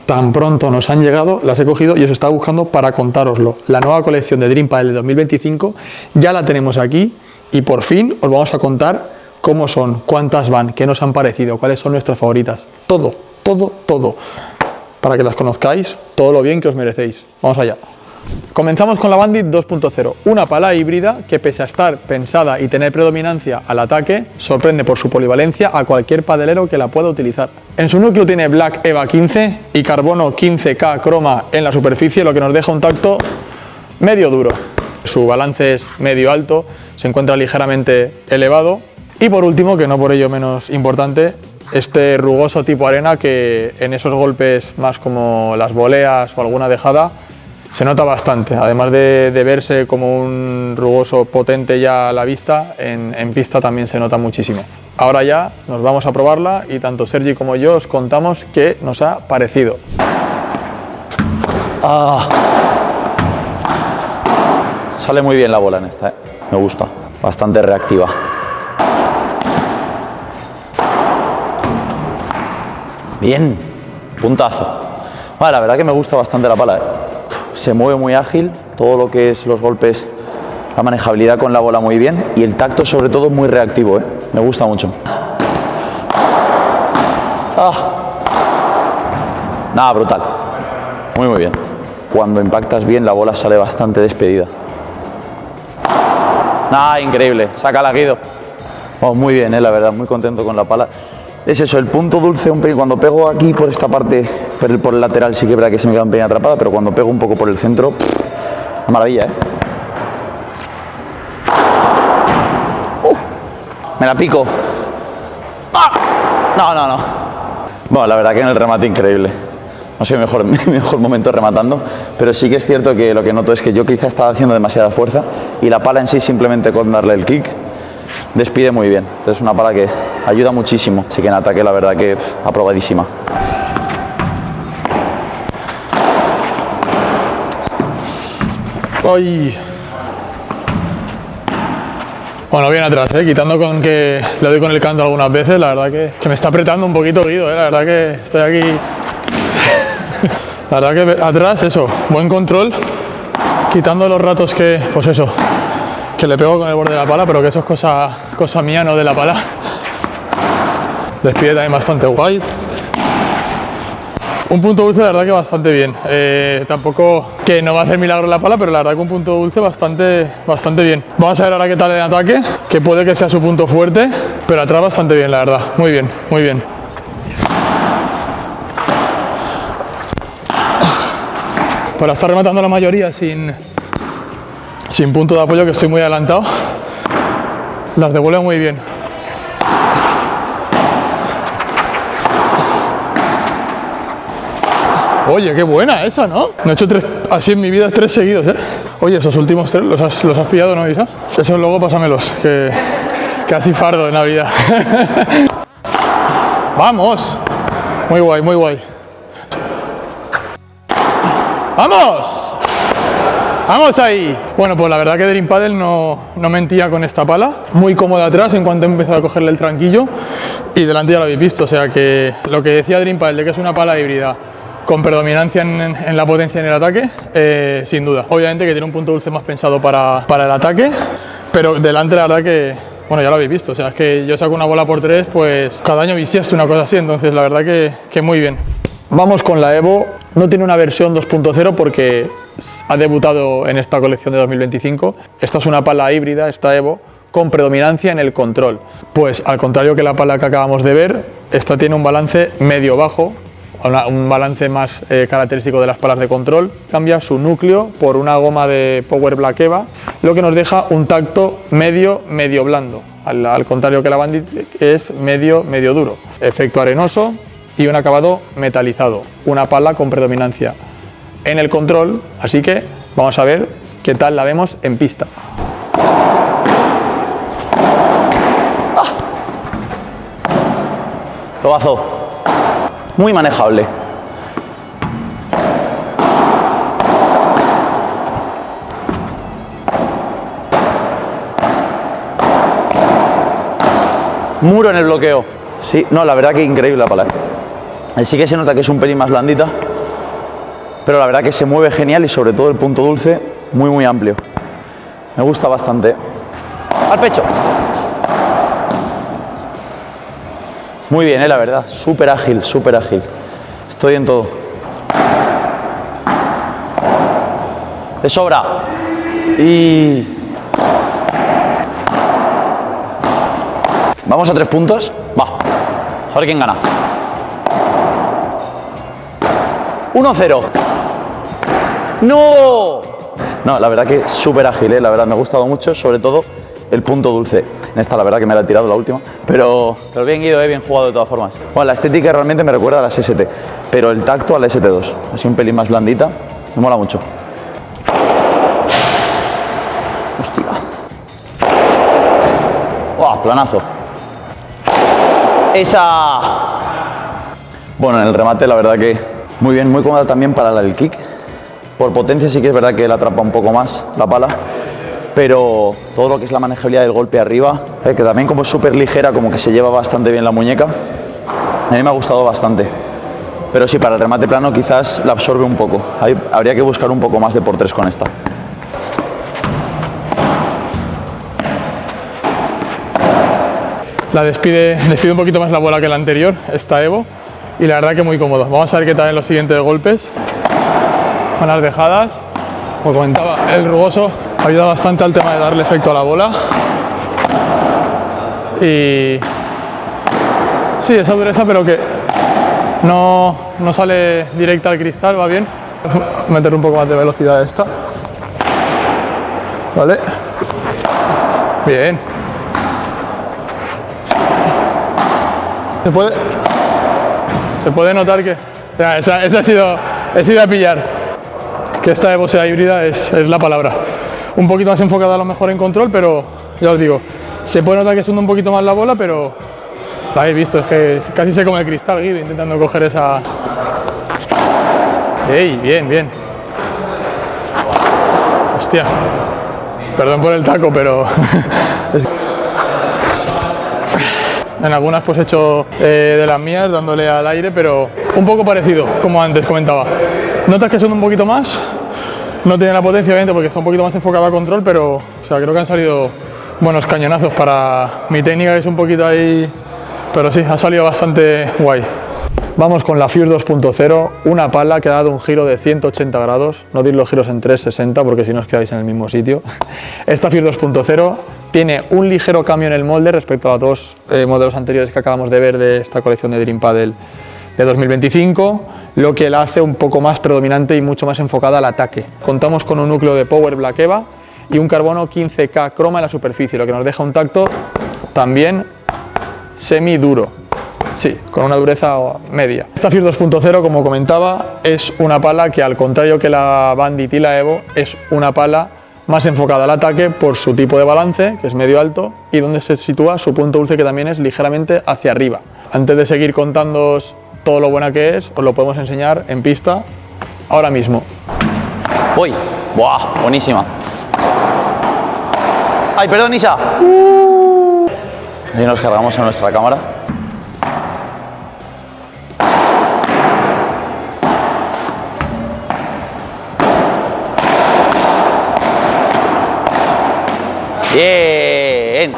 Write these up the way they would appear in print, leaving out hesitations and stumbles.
tan pronto nos han llegado, las he cogido y os estaba buscando para contároslo. La nueva colección de Dream Padel de 2025 ya la tenemos aquí y por fin os vamos a contar cómo son, cuántas van, qué nos han parecido, cuáles son nuestras favoritas. Todo, todo, todo. Para que las conozcáis, todo lo bien que os merecéis. Vamos allá. Comenzamos con la Bandit 2.0, una pala híbrida que pese a estar pensada y tener predominancia al ataque, sorprende por su polivalencia a cualquier padelero que la pueda utilizar. En su núcleo tiene Black EVA 15 y carbono 15K croma en la superficie, lo que nos deja un tacto medio duro. Su balance es medio alto, se encuentra ligeramente elevado. Y por último, que no por ello menos importante, este rugoso tipo arena que en esos golpes más como las voleas o alguna dejada se nota bastante, además de verse como un rugoso potente ya a la vista, en pista también se nota muchísimo. Ahora ya nos vamos a probarla y tanto Sergi como yo os contamos qué nos ha parecido. Sale muy bien la bola en esta, me gusta, bastante reactiva. Bien, puntazo. Vale, la verdad que me gusta bastante la pala, Se mueve muy ágil, todo lo que es los golpes, la manejabilidad con la bola muy bien y el tacto sobre todo muy reactivo, Me gusta mucho. Nada, brutal. Muy bien. Cuando impactas bien la bola sale bastante despedida. Nada, increíble. Sácala, Guido. Oh, muy bien, la verdad, muy contento con la pala. Es eso, el punto dulce, cuando pego aquí por esta parte, por el lateral sí que es verdad que se me queda un pelín atrapada, pero cuando pego un poco por el centro, una maravilla, Me la pico. No. Bueno, la verdad que en el remate increíble. No sé mi mejor momento rematando, pero sí que es cierto que lo que noto es que yo quizá estaba haciendo demasiada fuerza y la pala en sí simplemente con darle el kick despide muy bien. Entonces es una pala que ayuda muchísimo. Así que en ataque la verdad que aprobadísima. ¡Ay! Bueno, bien atrás, quitando con que le doy con el canto algunas veces, la verdad que me está apretando un poquito Guido, la verdad que estoy aquí. La verdad que atrás, eso, buen control, quitando los ratos que, pues eso, que le pego con el borde de la pala, pero que eso es cosa mía, no de la pala. Despide también bastante guay. Un punto dulce, la verdad que bastante bien. Tampoco que no va a hacer milagro la pala, pero la verdad que un punto dulce bastante bien. Vamos a ver ahora qué tal en ataque, que puede que sea su punto fuerte, pero atrás bastante bien, la verdad. Muy bien, muy bien. Para estar rematando la mayoría sin punto de apoyo, que estoy muy adelantado, las devuelve muy bien. Oye, qué buena esa, ¿no? No he hecho así en mi vida 3 seguidos, Oye, esos últimos 3 los has pillado, ¿no, Isa? Esos luego pásamelos, que así fardo en la vida. ¡Vamos! Muy guay, muy guay. ¡Vamos! ¡Vamos ahí! Bueno, pues la verdad que Dream Padel no mentía con esta pala. Muy cómoda atrás en cuanto he empezado a cogerle el tranquillo. Y delante ya lo habéis visto, o sea que lo que decía Dream Padel de que es una pala híbrida con predominancia en la potencia y en el ataque, sin duda. Obviamente que tiene un punto dulce más pensado para el ataque, pero delante la verdad que, bueno, ya lo habéis visto, o sea, es que yo saco una bola por 3, pues cada año bisiesto una cosa así, entonces la verdad que muy bien. Vamos con la Evo, no tiene una versión 2.0 porque ha debutado en esta colección de 2025. Esta es una pala híbrida, esta Evo, con predominancia en el control. Pues al contrario que la pala que acabamos de ver, esta tiene un balance medio-bajo, un balance más característico de las palas de control. Cambia su núcleo por una goma de Power Black EVA, lo que nos deja un tacto medio blando, al contrario que la Bandit, que es medio duro. Efecto arenoso y un acabado metalizado, una pala con predominancia en el control, así que vamos a ver qué tal la vemos en pista. Probazo. Muy manejable. Muro en el bloqueo. Sí, no, la verdad que increíble la pala. Sí que se nota que es un pelín más blandita, pero la verdad que se mueve genial y sobre todo el punto dulce muy amplio. Me gusta bastante. Al pecho. Muy bien, la verdad, súper ágil, súper ágil. Estoy en todo. De sobra. Y... vamos a 3 puntos. Va. A ver quién gana. 1-0. ¡No! No, la verdad que súper ágil, la verdad me ha gustado mucho, sobre todo el punto dulce. En esta la verdad que me la he tirado la última, pero bien ido, bien jugado de todas formas. Bueno, la estética realmente me recuerda a las ST, pero el tacto a la ST2. Así un pelín más blandita, me mola mucho. Hostia. ¡Wow! Planazo. ¡Esa! Bueno, en el remate la verdad que muy bien, muy cómoda también para el kick. Por potencia sí que es verdad que la atrapa un poco más la pala, pero todo lo que es la manejabilidad del golpe arriba, que también como es súper ligera, como que se lleva bastante bien la muñeca, a mí me ha gustado bastante. Pero sí, para el remate plano quizás la absorbe un poco. Habría que buscar un poco más de por 3 con esta. La despide un poquito más la bola que la anterior, esta Evo, y la verdad que muy cómodo. Vamos a ver qué tal en los siguientes golpes. Con las dejadas, como comentaba, el rugoso ayuda bastante al tema de darle efecto a la bola. Y sí, esa dureza, pero que no sale directa al cristal, va bien. Meter un poco más de velocidad a esta. Vale. Bien. Se puede notar que... Esa ha sido a pillar. Que esta Evo sea híbrida es la palabra. Un poquito más enfocada a lo mejor en control, pero ya os digo, se puede notar que suena un poquito más la bola, pero la habéis visto, es que casi se come el cristal, Guido, intentando coger esa... ¡Ey! Bien. Hostia. Perdón por el taco, pero... En algunas pues he hecho de las mías, dándole al aire, pero un poco parecido, como antes comentaba. Notas que son un poquito más, no tiene la potencia obviamente porque está un poquito más enfocado a control, pero o sea, creo que han salido buenos cañonazos para mi técnica, que es un poquito ahí, pero sí, ha salido bastante guay. Vamos con la Fuse 2.0, una pala que ha dado un giro de 180 grados, no diréis los giros en 360 porque si no os quedáis en el mismo sitio. Esta Fuse 2.0 tiene un ligero cambio en el molde respecto a los dos modelos anteriores que acabamos de ver de esta colección de Dream Padel de 2025, lo que la hace un poco más predominante y mucho más enfocada al ataque. Contamos con un núcleo de Power Black Eva y un carbono 15K croma en la superficie, lo que nos deja un tacto también semi duro. Sí, con una dureza media. Esta Fuse 2.0, como comentaba, es una pala que, al contrario que la Bandit y la Evo, es una pala más enfocada al ataque por su tipo de balance, que es medio alto, y donde se sitúa su punto dulce, que también es ligeramente hacia arriba. Antes de seguir contándoos todo lo buena que es, os lo podemos enseñar en pista ahora mismo. ¡Uy! ¡Buah! Buenísima. ¡Ay, perdón, Isa! Ahí nos cargamos a nuestra cámara. Bien.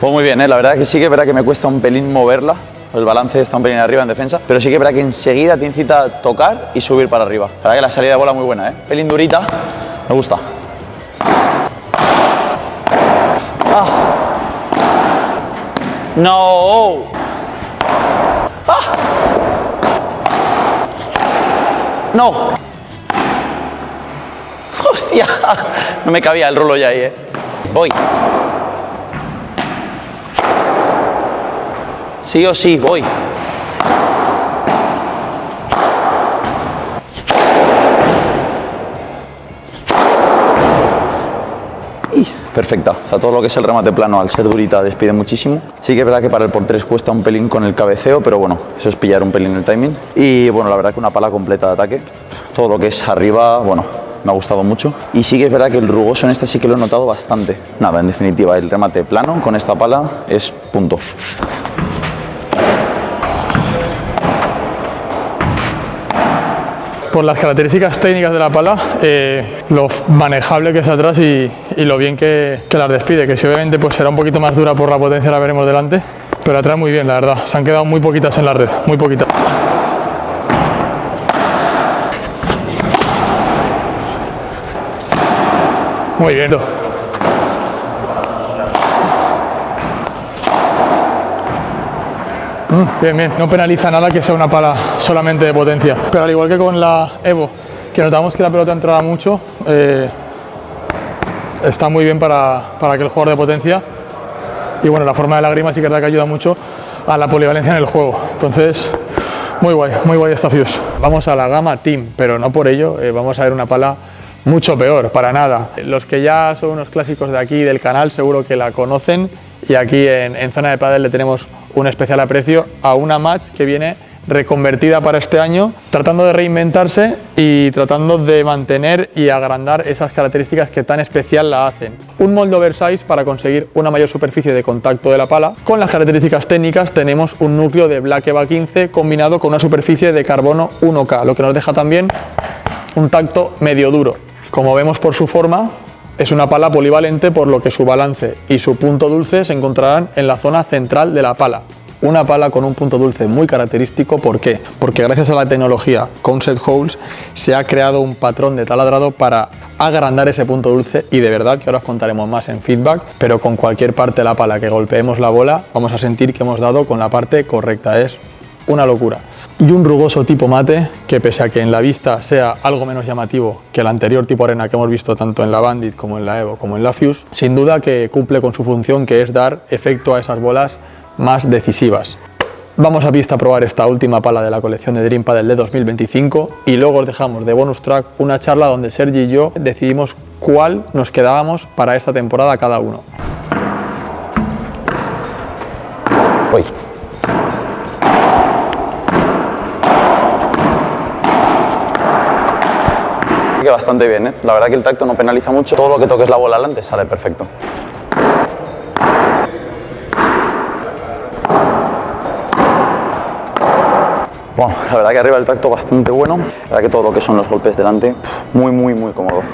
Pues muy bien, la verdad que sí que es verdad que me cuesta un pelín moverla. El balance está un pelín arriba en defensa, pero sí que es verdad que enseguida te incita a tocar y subir para arriba. La verdad que la salida de bola muy buena, pelín durita, me gusta. ¡Ah! ¡No! ¡Ah! ¡No! ¡Hostia! No me cabía el rolo ya ahí, Voy. Sí o sí, voy. Perfecta, o sea, todo lo que es el remate plano, al ser durita, despide muchísimo. Sí que es verdad que para el por 3 cuesta un pelín con el cabeceo, pero bueno, eso es pillar un pelín el timing. Y bueno, la verdad que una pala completa de ataque. Todo lo que es arriba, bueno, me ha gustado mucho. Y sí que es verdad que el rugoso en esta sí que lo he notado bastante. Nada, en definitiva, el remate plano con esta pala es punto. por las características técnicas de la pala, lo manejable que es atrás y lo bien que las despide, que si obviamente pues será un poquito más dura por la potencia, la veremos delante, pero atrás muy bien, la verdad. Se han quedado muy poquitas en la red, muy poquitas. Muy bien. Bien, bien. No penaliza nada que sea una pala solamente de potencia. Pero al igual que con la Evo, que notamos que la pelota entraba mucho, está muy bien para aquel jugador de potencia. Y bueno, la forma de la grima sí que es verdad que ayuda mucho a la polivalencia en el juego. Entonces, muy guay esta Fuse. Vamos a la gama Team, pero no por ello vamos a ver una pala mucho peor, para nada. Los que ya son unos clásicos de aquí del canal seguro que la conocen, y aquí en Zona de Pádel le tenemos un especial aprecio a una Match que viene reconvertida para este año, tratando de reinventarse y tratando de mantener y agrandar esas características que tan especial la hacen. Un molde oversize para conseguir una mayor superficie de contacto de la pala. Con las características técnicas tenemos un núcleo de Black Eva 15 combinado con una superficie de carbono 1K, lo que nos deja también un tacto medio duro. Como vemos por su forma, es una pala polivalente, por lo que su balance y su punto dulce se encontrarán en la zona central de la pala. Una pala con un punto dulce muy característico. ¿Por qué? Porque gracias a la tecnología Concept Holes se ha creado un patrón de taladrado para agrandar ese punto dulce, y de verdad que ahora os contaremos más en feedback, pero con cualquier parte de la pala que golpeemos la bola vamos a sentir que hemos dado con la parte correcta. Es una locura. Y un rugoso tipo mate que, pese a que en la vista sea algo menos llamativo que el anterior tipo arena que hemos visto tanto en la Bandit como en la Evo como en la Fuse, sin duda que cumple con su función, que es dar efecto a esas bolas más decisivas. Vamos a pista a probar esta última pala de la colección de Dream Padel de 2025 y luego os dejamos de bonus track una charla donde Sergi y yo decidimos cuál nos quedábamos para esta temporada cada uno. Uy. Que bastante bien, ¿eh? La verdad que el tacto no penaliza mucho, todo lo que toques la bola adelante sale perfecto. Bueno, la verdad que arriba el tacto bastante bueno, la verdad que todo lo que son los golpes delante, muy cómodo.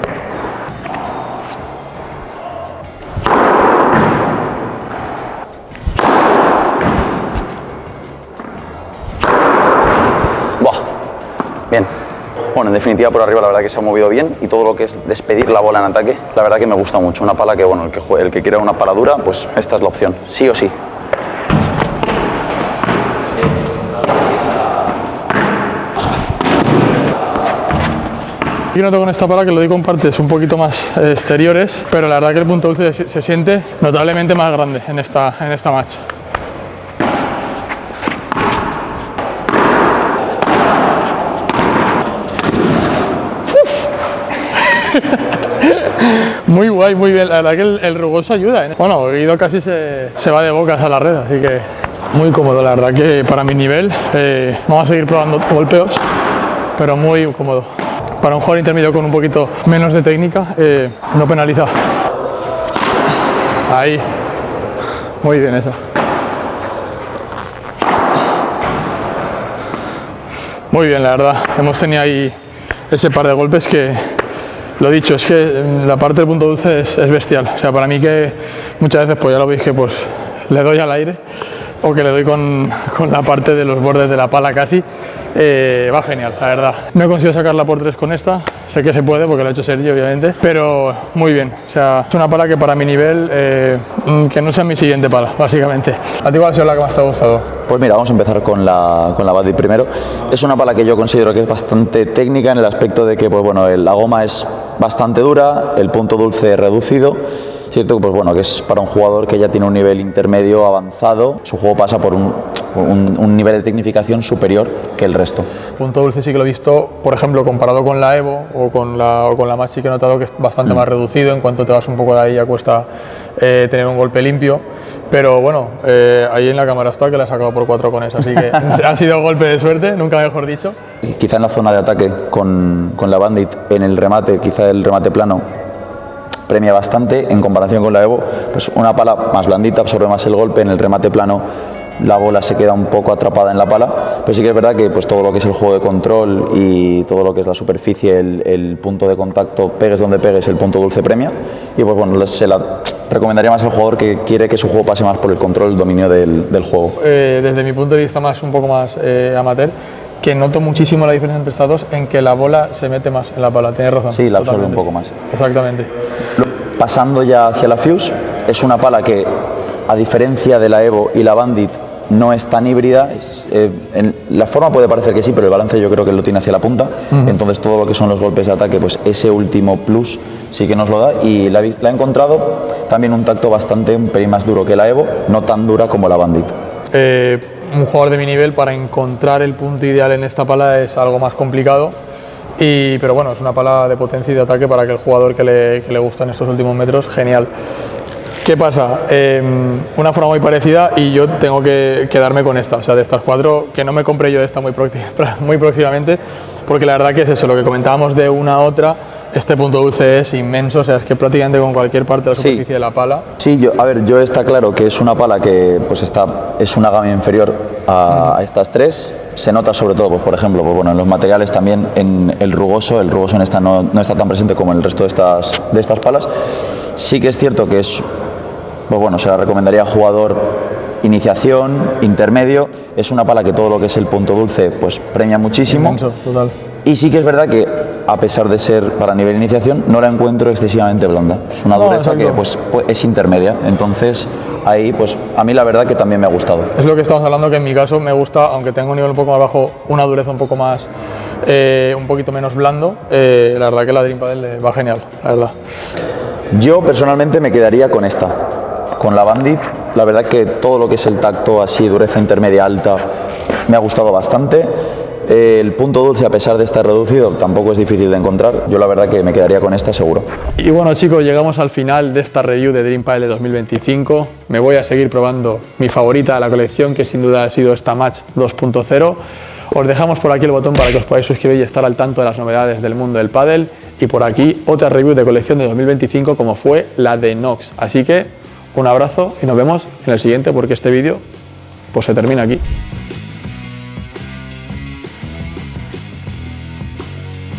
Buah, bien. Bueno, en definitiva por arriba la verdad que se ha movido bien, y todo lo que es despedir la bola en ataque, la verdad que me gusta mucho. Una pala que, bueno, el que quiera una pala dura, pues esta es la opción, sí o sí. Yo noto con esta pala que lo doy con partes un poquito más exteriores, pero la verdad que el punto dulce se siente notablemente más grande en esta Match. Muy guay, muy bien. La verdad que el rugoso ayuda, ¿eh? Bueno, Guido casi se va de bocas a la red, así que muy cómodo. La verdad que para mi nivel vamos a seguir probando golpeos, pero muy cómodo. Para un jugador intermedio con un poquito menos de técnica, no penaliza. Ahí, muy bien esa. Muy bien, la verdad. Hemos tenido ahí ese par de golpes que, lo dicho, es que la parte del punto dulce es bestial. O sea, para mí que muchas veces, pues ya lo veis, que pues le doy al aire o que le doy con la parte de los bordes de la pala casi. Va genial, la verdad. No he conseguido sacarla por 3 con esta, sé que se puede porque lo ha hecho Sergio, obviamente, pero muy bien. O sea, es una pala que para mi nivel, que no sea mi siguiente pala, básicamente. ¿A ti cuál ha sido la que más te ha gustado? Pues mira, vamos a empezar con la Bandit primero. Es una pala que yo considero que es bastante técnica en el aspecto de que, pues bueno, la goma es bastante dura, el punto dulce reducido. Cierto que, pues bueno, que es para un jugador que ya tiene un nivel intermedio avanzado, su juego pasa por un nivel de tecnificación superior que el resto. Punto dulce sí que lo he visto, por ejemplo, comparado con la Evo o con la Match, sí que he notado que es bastante más reducido. En cuanto te vas un poco de ahí ya cuesta tener un golpe limpio, pero bueno, ahí en la cámara está que la he sacado por 4 con esa, así que ha sido golpe de suerte, nunca mejor dicho. Quizá en la zona de ataque con la Bandit, en el remate, quizá el remate plano premia bastante en comparación con la Evo, pues una pala más blandita absorbe más el golpe, en el remate plano la bola se queda un poco atrapada en la pala, pero sí que es verdad que pues todo lo que es el juego de control y todo lo que es la superficie, el punto de contacto, pegues donde pegues, el punto dulce premia, y pues bueno, se la recomendaría más al jugador que quiere que su juego pase más por el control, el dominio del juego. Desde mi punto de vista un poco más amateur, que noto muchísimo la diferencia entre estas dos en que la bola se mete más en la pala, tienes razón. Sí, la absorbe un poco más. Exactamente. Pasando ya hacia la Fuse, es una pala que, a diferencia de la Evo y la Bandit, no es tan híbrida. La forma puede parecer que sí, pero el balance yo creo que lo tiene hacia la punta. Entonces todo lo que son los golpes de ataque, pues ese último plus sí que nos lo da. Y la he encontrado también un tacto un pelín más duro que la Evo, no tan dura como la Bandit. Un jugador de mi nivel, para encontrar el punto ideal en esta pala es algo más complicado. Pero bueno, es una pala de potencia y de ataque para que el jugador que le gusta en estos últimos metros, genial. ¿Qué pasa? Una forma muy parecida y yo tengo que quedarme con esta, o sea, de estas cuatro, que no me compré yo esta muy próximamente, porque la verdad que es eso, lo que comentábamos de una a otra, este punto dulce es inmenso, o sea, es que prácticamente con cualquier parte de la superficie de la pala. Sí, yo está claro que es una pala que pues es una gama inferior a estas tres. Se nota sobre todo, pues, por ejemplo, pues, bueno, en los materiales también, en el rugoso en esta no está tan presente como en el resto de estas palas. Sí que es cierto que es, pues bueno, se la recomendaría a jugador iniciación, intermedio. Es una pala que todo lo que es el punto dulce pues premia muchísimo. Inmenso, total. Y sí que es verdad que, a pesar de ser para nivel iniciación, no la encuentro excesivamente blanda. Es una dureza que pues es intermedia. Entonces, ahí, pues a mí la verdad que también me ha gustado. Es lo que estamos hablando, que en mi caso me gusta, aunque tengo un nivel un poco más bajo, una dureza un poco más, un poquito menos blando. La verdad que la Dream Padel va genial, la verdad. Yo personalmente me quedaría con esta, con la Bandit. La verdad que todo lo que es el tacto así, dureza intermedia alta, me ha gustado bastante. El punto dulce, a pesar de estar reducido, tampoco es difícil de encontrar. Yo la verdad que me quedaría con esta seguro. Y bueno, chicos, llegamos al final de esta review de Dream Padel de 2025. Me voy a seguir probando mi favorita de la colección, que sin duda ha sido esta Match 2.0. Os dejamos por aquí el botón para que os podáis suscribir y estar al tanto de las novedades del mundo del pádel. Y por aquí otra review de colección de 2025, como fue la de Nox. Así que un abrazo y nos vemos en el siguiente, porque este vídeo pues se termina aquí.